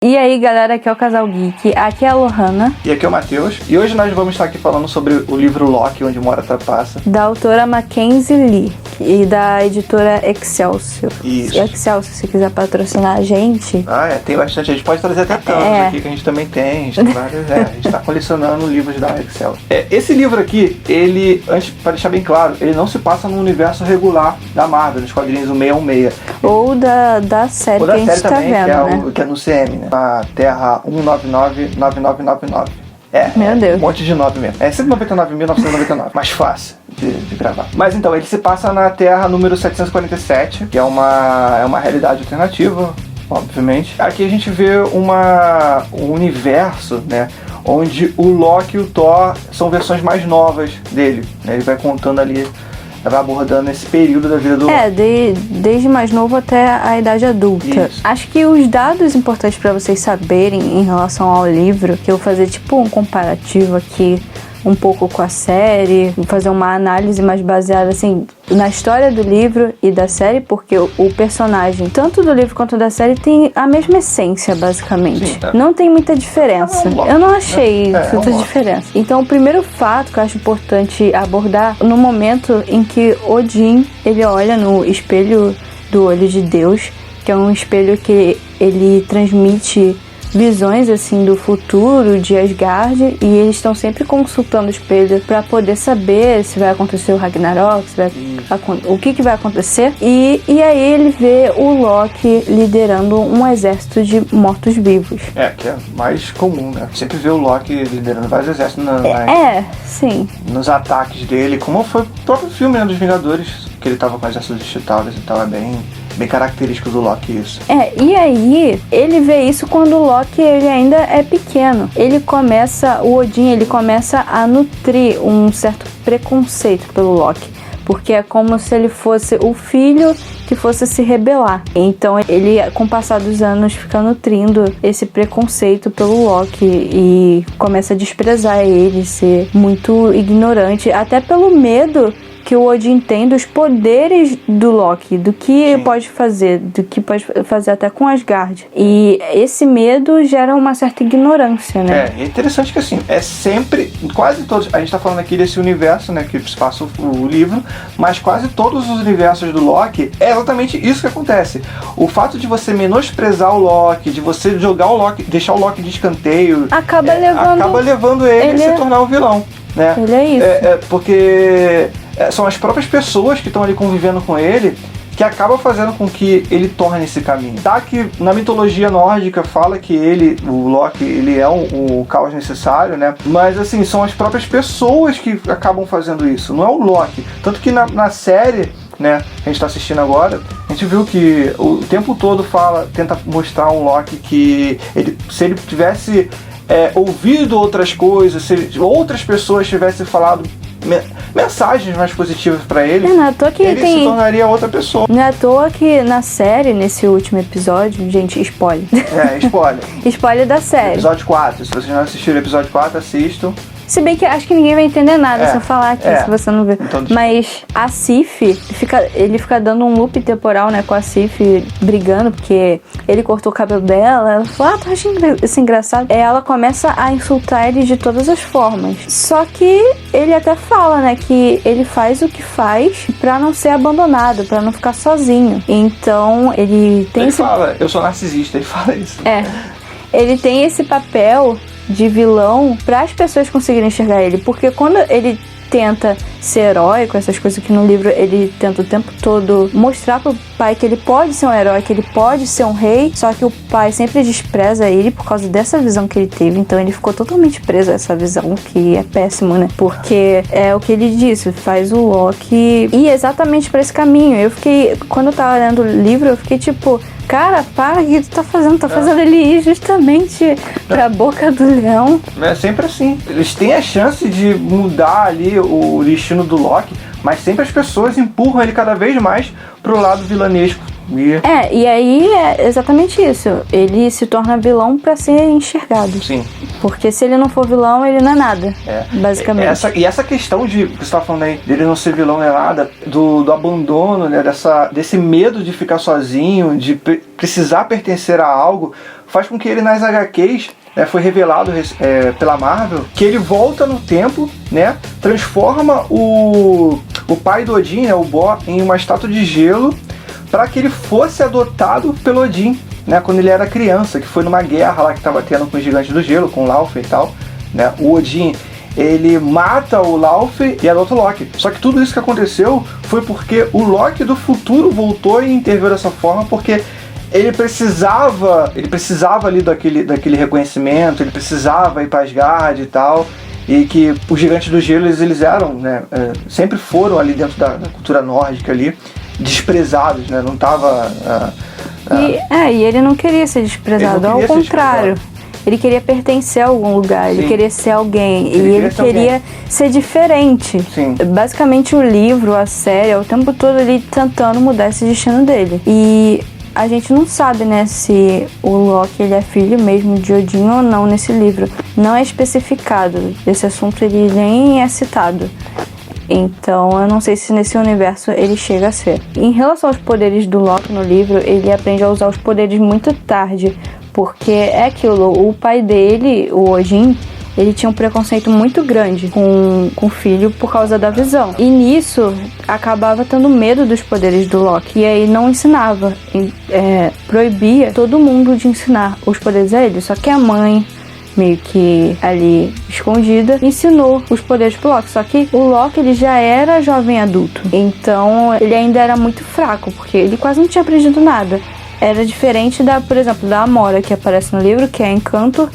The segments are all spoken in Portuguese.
E aí galera, aqui é o Casal Geek, aqui é a Lohana. E aqui é o Matheus. E hoje nós vamos estar aqui falando sobre o livro Loki, Onde Mora a Trapaça, da autora Mackenzie Lee e da editora Excelsior. Isso. Excelsior, se quiser patrocinar a gente. Tem bastante. A gente pode trazer até tantos aqui que a gente também tem. A gente tem vários, a gente tá colecionando livros da Excelsior. Esse livro aqui, ele, antes, para deixar bem claro, ele não se passa no universo regular da Marvel, nos quadrinhos 616. Ou da série ou que da a gente série tá também, vendo, que é no CM, né? A Terra 1999999. Meu Deus. Um monte de 9 mesmo. É 199.999. Mais fácil de gravar. Mas então, ele se passa na Terra número 747, que é uma realidade alternativa, obviamente. Aqui a gente vê um universo, né? Onde o Loki e o Thor são versões mais novas dele, né? Ele vai contando ali, vai abordando esse período da vida do Loki. Desde mais novo até a idade adulta. Isso. Acho que os dados importantes para vocês saberem em relação ao livro, que eu vou fazer tipo um comparativo aqui um pouco com a série, vou fazer uma análise mais baseada assim na história do livro e da série, porque o personagem, tanto do livro quanto da série, tem a mesma essência, basicamente. Sim, tá. Não tem muita diferença. Eu não achei muita diferença. Então, o primeiro fato que eu acho importante abordar, no momento em que Odin, ele olha no espelho do olho de Deus, que é um espelho que ele transmite visões assim do futuro de Asgard, e eles estão sempre consultando o espelho para poder saber se vai acontecer o Ragnarok, o que vai acontecer, e aí ele vê o Loki liderando um exército de mortos-vivos. Que é mais comum, né? Sempre vê o Loki liderando vários exércitos sim. nos ataques dele, como foi o próprio filme, né, dos Vingadores, que ele tava com exércitos de Chitauri e tal, é bem característico do Loki isso. E aí ele vê isso quando o Loki ele ainda é pequeno. O Odin ele começa a nutrir um certo preconceito pelo Loki, porque é como se ele fosse o filho que fosse se rebelar. Então ele, com o passar dos anos, fica nutrindo esse preconceito pelo Loki e começa a desprezar ele, ser muito ignorante, até pelo medo que o Odin tem dos poderes do Loki, do que pode fazer até com Asgard. E esse medo gera uma certa ignorância, né? É interessante que assim, é sempre, quase todos, a gente tá falando aqui desse universo, né, que se passa o livro, mas quase todos os universos do Loki, é exatamente isso que acontece. O fato de você menosprezar o Loki, de você jogar o Loki, deixar o Loki de escanteio, acaba levando ele a se tornar um vilão, né? Ele é isso. Porque são as próprias pessoas que estão ali convivendo com ele que acabam fazendo com que ele torne esse caminho. Tá que na mitologia nórdica fala que o Loki, ele é o caos necessário, né? Mas assim, são as próprias pessoas que acabam fazendo isso, não é o Loki. Tanto que na série, né, que a gente tá assistindo agora, a gente viu que o tempo todo tenta mostrar um Loki que se ele tivesse ouvido outras coisas, se outras pessoas tivessem falado mensagens mais positivas pra ele, não é à toa que ele se tornaria outra pessoa. Não é à toa que na série, nesse último episódio, gente, spoiler. Spoiler. Spoiler da série. Episódio 4, se vocês não assistiram o episódio 4, assistam. Se bem que acho que ninguém vai entender nada se eu falar aqui, se você não ver. Então, mas a Sif, ele fica dando um loop temporal, né, com a Sif brigando, porque ele cortou o cabelo dela. Ela fala, tu acha isso engraçado? Ela começa a insultar ele de todas as formas. Só que ele até fala, né, que ele faz o que faz pra não ser abandonado, pra não ficar sozinho. Então, ele tem fala, eu sou narcisista, ele fala isso. Ele tem esse papel de vilão para as pessoas conseguirem enxergar ele, porque quando ele tenta ser heróico, essas coisas que no livro ele tenta o tempo todo mostrar pro pai que ele pode ser um herói, que ele pode ser um rei, só que o pai sempre despreza ele por causa dessa visão que ele teve, então ele ficou totalmente preso a essa visão, que é péssimo, né? Porque é o que ele disse, faz o Loki ir exatamente para esse caminho. Quando eu tava lendo o livro, eu fiquei tipo, cara, para, o que tu tá fazendo? Tá fazendo ele ir justamente pra boca do leão. É sempre assim. Eles têm a chance de mudar ali o destino do Loki, mas sempre as pessoas empurram ele cada vez mais pro lado vilanesco. E aí é exatamente isso. Ele se torna vilão pra ser enxergado. Sim. Porque se ele não for vilão, ele não é nada. Basicamente. Essa questão que você tá falando aí, dele não ser vilão nem nada, do abandono, né? Desse medo de ficar sozinho, de precisar pertencer a algo, faz com que ele nas HQs, foi revelado pela Marvel, que ele volta no tempo, né, transforma o pai do Odin, né, o Bor, em uma estátua de gelo para que ele fosse adotado pelo Odin, né, quando ele era criança, que foi numa guerra lá que estava tendo com os gigantes do gelo, com o Laufey e tal, né, o Odin, ele mata o Laufey e adota o Loki. Só que tudo isso que aconteceu foi porque o Loki do futuro voltou e interveio dessa forma, porque ele precisava ali daquele reconhecimento, ele precisava ir para Asgard e tal, e que os gigantes do gelo, eles eram, né, sempre foram ali dentro da cultura nórdica ali, desprezados, né, não tava... E ele não queria ser desprezado, ao contrário. Ele queria pertencer a algum lugar, ele queria ser alguém, ele queria ser diferente. Sim. Basicamente o livro, a série, o tempo todo ele tentando mudar esse destino dele. E a gente não sabe, né, se o Loki ele é filho mesmo de Odin ou não nesse livro. Não é especificado, esse assunto ele nem é citado. Então eu não sei se nesse universo ele chega a ser. Em relação aos poderes do Loki no livro, ele aprende a usar os poderes muito tarde. Porque é aquilo, o pai dele, o Odin, ele tinha um preconceito muito grande com o filho por causa da visão. E nisso, acabava tendo medo dos poderes do Loki. E aí não ensinava, proibia todo mundo de ensinar os poderes a ele. Só que a mãe, meio que ali escondida, ensinou os poderes pro Loki. Só que o Loki, ele já era jovem adulto. Então, ele ainda era muito fraco, porque ele quase não tinha aprendido nada. Era diferente por exemplo, da Amora, que aparece no livro, que é Encanto,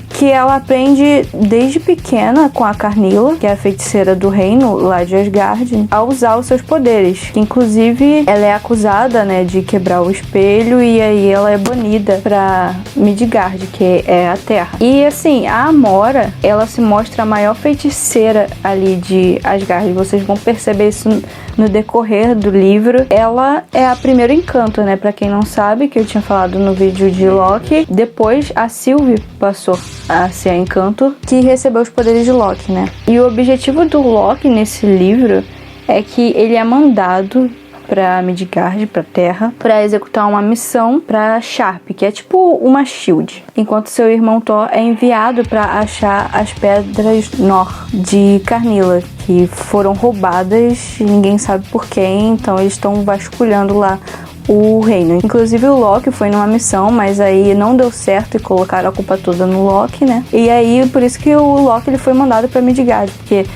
que ela aprende desde pequena com a Carnila, que é a feiticeira do reino lá de Asgard, a usar os seus poderes. Inclusive, ela é acusada, né, de quebrar o espelho e aí ela é banida pra Midgard, que é a Terra. E assim, a Amora, ela se mostra a maior feiticeira ali de Asgard. Vocês vão perceber isso no decorrer do livro. Ela é a primeira Encanto, né? Pra quem não sabe, que eu tinha falado no vídeo de Loki. Depois, a Sylvie passou a ser a Encanto, que recebeu os poderes de Loki, né? E o objetivo do Loki nesse livro é que ele é mandado pra Midgard, pra Terra, pra executar uma missão pra Sharp, que é tipo uma Shield. Enquanto seu irmão Thor é enviado pra achar as pedras Nor de Carnila, que foram roubadas e ninguém sabe por quem, então eles estão vasculhando lá o reino. Inclusive o Loki foi numa missão, mas aí não deu certo e colocaram a culpa toda no Loki, né? E aí, por isso que o Loki ele foi mandado pra Midgard, porque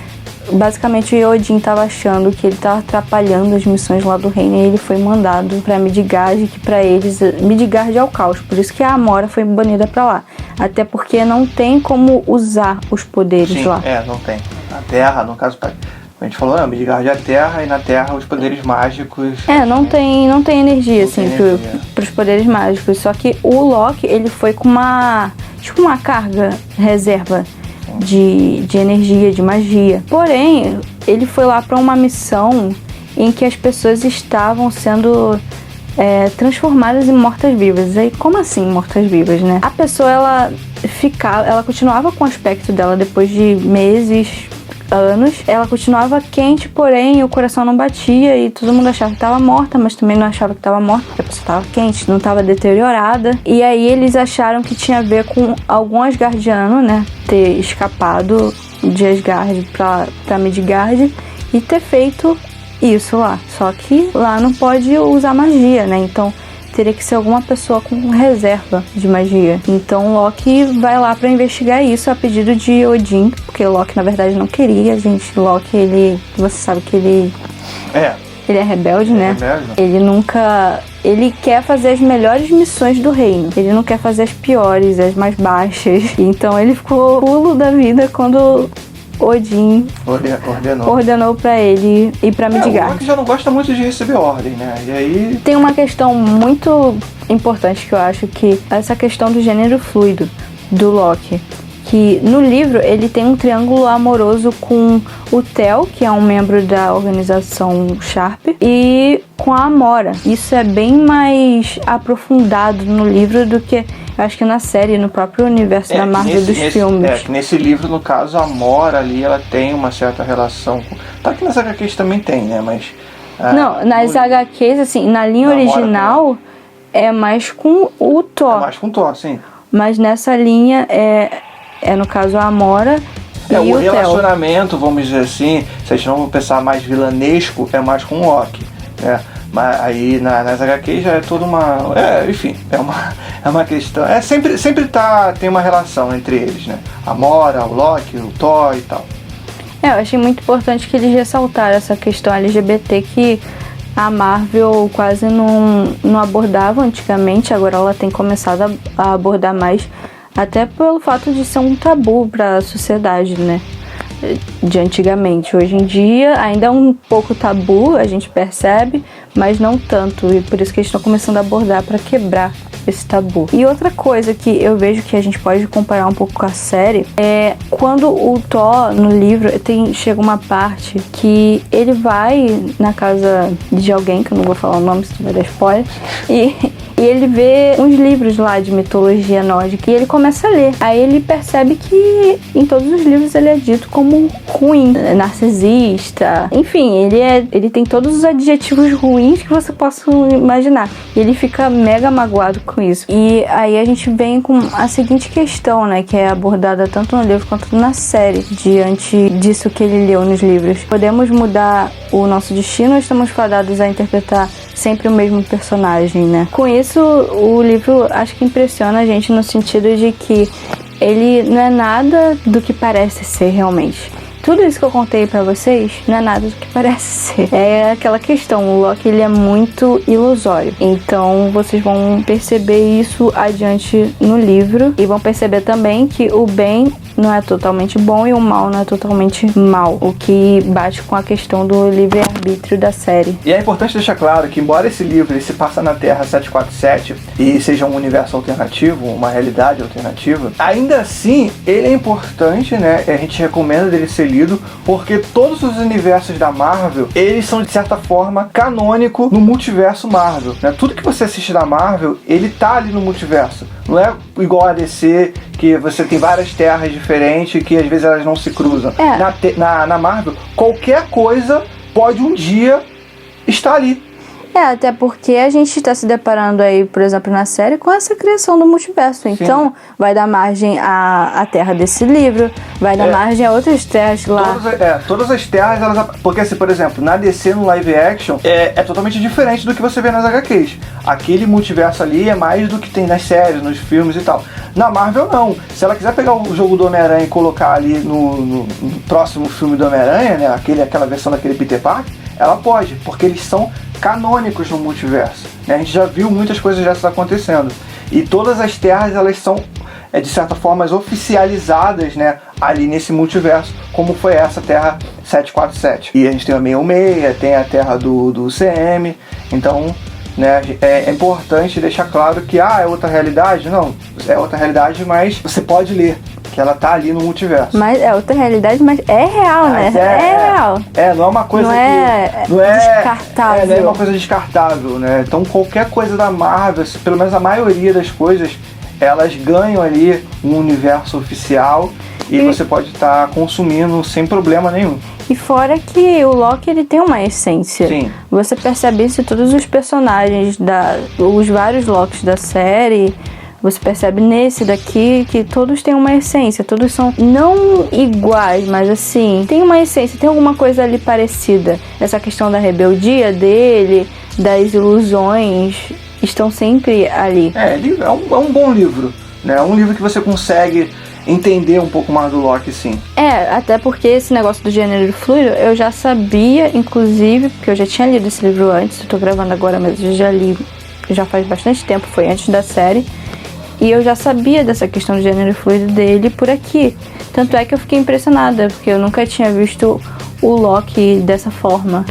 basicamente o Odin tava achando que ele tava atrapalhando as missões lá do reino e ele foi mandado pra Midgard, que pra eles, Midgard é o caos, por isso que a Amora foi banida pra lá. Até porque não tem como usar os poderes lá. Não tem. Na Terra, no caso, a gente falou, Midgard é a Terra e na Terra os poderes mágicos... não tem energia, assim, pros poderes mágicos. Só que o Loki, ele foi com uma carga reserva de energia, de magia. Porém, ele foi lá para uma missão em que as pessoas estavam sendo transformadas em mortas-vivas. Aí, como assim mortas-vivas, né? A pessoa, ela continuava com o aspecto dela depois de meses, anos. Ela continuava quente, porém o coração não batia e todo mundo achava que estava morta, mas também não achava que estava morta, porque a pessoa estava quente, não estava deteriorada. E aí eles acharam que tinha a ver com algum asgardiano, né, ter escapado de Asgard pra Midgard e ter feito isso lá. Só que lá não pode usar magia, né? Então teria que ser alguma pessoa com reserva de magia. Então Loki vai lá pra investigar isso a pedido de Odin, porque Loki na verdade não queria, gente. Loki, você sabe que ele é rebelde, né? Ele quer fazer as melhores missões do reino. Ele não quer fazer as piores, as mais baixas. Então ele ficou pulo da vida quando Odin ordenou pra ele ir pra Midgard. O Loki já não gosta muito de receber ordem, né? E aí... Tem uma questão muito importante que eu acho, que é essa questão do gênero fluido do Loki. Que no livro ele tem um triângulo amoroso com o Theo, que é um membro da organização Sharp, e com a Amora. Isso é bem mais aprofundado no livro do que, eu acho que na série, no próprio universo da Marvel dos filmes. Nesse livro, no caso, a Amora ali, ela tem uma certa relação com... Tá que nas HQs também tem, né? Mas... Não, nas HQs, assim, na linha original... É mais com o Thor. É mais com o Thor, sim. mas nessa linha é no caso a Amora e o Theo. Relacionamento, vamos dizer assim, se a gente não for pensar mais vilanesco, é mais com o Loki, né? Mas aí nas HQs já é toda uma... enfim, é uma questão... sempre tem uma relação entre eles, né? A Amora, o Loki, o Thor e tal. Eu achei muito importante que eles ressaltaram essa questão LGBT que a Marvel quase não abordava antigamente, agora ela tem começado a abordar mais, até pelo fato de ser um tabu para a sociedade, né? De antigamente. Hoje em dia ainda é um pouco tabu, a gente percebe, mas não tanto, e por isso que eles estão começando a abordar para quebrar esse tabu. E outra coisa que eu vejo que a gente pode comparar um pouco com a série é quando o Thor no livro chega uma parte que ele vai na casa de alguém, que eu não vou falar o nome, se vai dar spoiler, e ele vê uns livros lá de mitologia nórdica e ele começa a ler. Aí ele percebe que em todos os livros ele é dito como ruim, narcisista, enfim, ele tem todos os adjetivos ruins que você possa imaginar. E ele fica mega magoado com isso. E aí a gente vem com a seguinte questão, né, que é abordada tanto no livro quanto na série, diante disso que ele leu nos livros. Podemos mudar o nosso destino ou estamos fadados a interpretar sempre o mesmo personagem, né? Com isso, o livro acho que impressiona a gente no sentido de que ele não é nada do que parece ser realmente. Tudo isso que eu contei pra vocês não é nada do que parece ser. É aquela questão, o Loki ele é muito ilusório. Então vocês vão perceber isso adiante no livro. E vão perceber também que o bem não é totalmente bom e o mal não é totalmente mal. O que bate com a questão do livre-arbítrio da série. E é importante deixar claro que, embora esse livro ele se passa na Terra 747 e seja um universo alternativo, uma realidade alternativa, ainda assim ele é importante, né? A gente recomenda dele ser lido, porque todos os universos da Marvel, eles são de certa forma canônico no multiverso Marvel, né? Tudo que você assiste da Marvel, ele tá ali no multiverso. Não é igual a DC, que você tem várias terras diferentes que às vezes elas não se cruzam. Na Marvel, qualquer coisa pode um dia estar ali. Até porque a gente está se deparando aí, por exemplo, na série, com essa criação do multiverso. Então, sim, vai dar margem à terra desse livro, vai dar margem a outras terras lá. Todas as terras, elas... Porque, assim, por exemplo, na DC, no live action, é totalmente diferente do que você vê nas HQs. Aquele multiverso ali é mais do que tem nas séries, nos filmes e tal. Na Marvel, não. Se ela quiser pegar o jogo do Homem-Aranha e colocar ali no próximo filme do Homem-Aranha, né, aquela versão daquele Peter Parker, ela pode, porque eles são canônicos no multiverso, né? A gente já viu muitas coisas dessas acontecendo. E todas as terras, elas são, de certa forma, oficializadas, né, ali nesse multiverso, como foi essa Terra 747. E a gente tem a 616, tem a Terra do CM, então, né, é importante deixar claro que é outra realidade. Não, é outra realidade, mas você pode ler que ela tá ali no multiverso. Mas é outra realidade, mas é real, né? É real. Não é uma coisa não é descartável. Não é uma coisa descartável, né? Então qualquer coisa da Marvel, pelo menos a maioria das coisas, elas ganham ali um universo oficial e você pode estar consumindo sem problema nenhum. E fora que o Loki, ele tem uma essência. Sim. Você percebe isso em todos os personagens, os vários Lokis da série. Você percebe nesse daqui que todos têm uma essência, todos são não iguais, mas assim, tem uma essência, tem alguma coisa ali parecida. Essa questão da rebeldia dele, das ilusões, estão sempre ali. É um bom livro, né? É um livro que você consegue entender um pouco mais do Loki, sim. Até porque esse negócio do gênero fluido, eu já sabia, inclusive, porque eu já tinha lido esse livro antes, eu tô gravando agora, mas eu já li, já faz bastante tempo, foi antes da série. E eu já sabia dessa questão do gênero fluido dele por aqui. Tanto é que eu fiquei impressionada, porque eu nunca tinha visto o Loki dessa forma.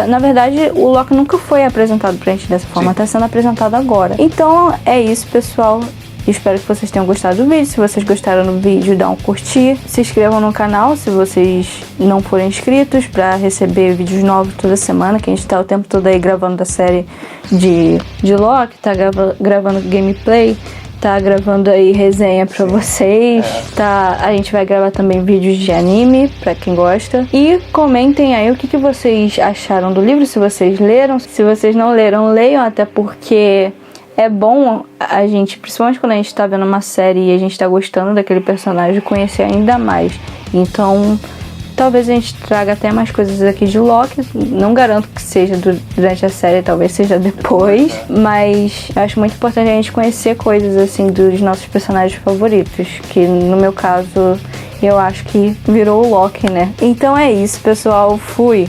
Na verdade, o Loki nunca foi apresentado pra gente dessa forma, está sendo apresentado agora. Então é isso, pessoal. Espero que vocês tenham gostado do vídeo. Se vocês gostaram do vídeo, dá um curtir. Se inscrevam no canal se vocês não forem inscritos, para receber vídeos novos toda semana, que a gente tá o tempo todo aí gravando da série de Loki, tá gravando gameplay, tá gravando aí resenha pra vocês, a gente vai gravar também vídeos de anime, pra quem gosta. E comentem aí o que vocês acharam do livro, se vocês leram. Se vocês não leram, leiam, até porque é bom a gente, principalmente quando a gente tá vendo uma série e a gente tá gostando daquele personagem, conhecer ainda mais. Então, talvez a gente traga até mais coisas aqui de Loki. Não garanto que seja durante a série, talvez seja depois. Mas acho muito importante a gente conhecer coisas assim dos nossos personagens favoritos. Que no meu caso, eu acho que virou o Loki, né? Então é isso, pessoal. Fui!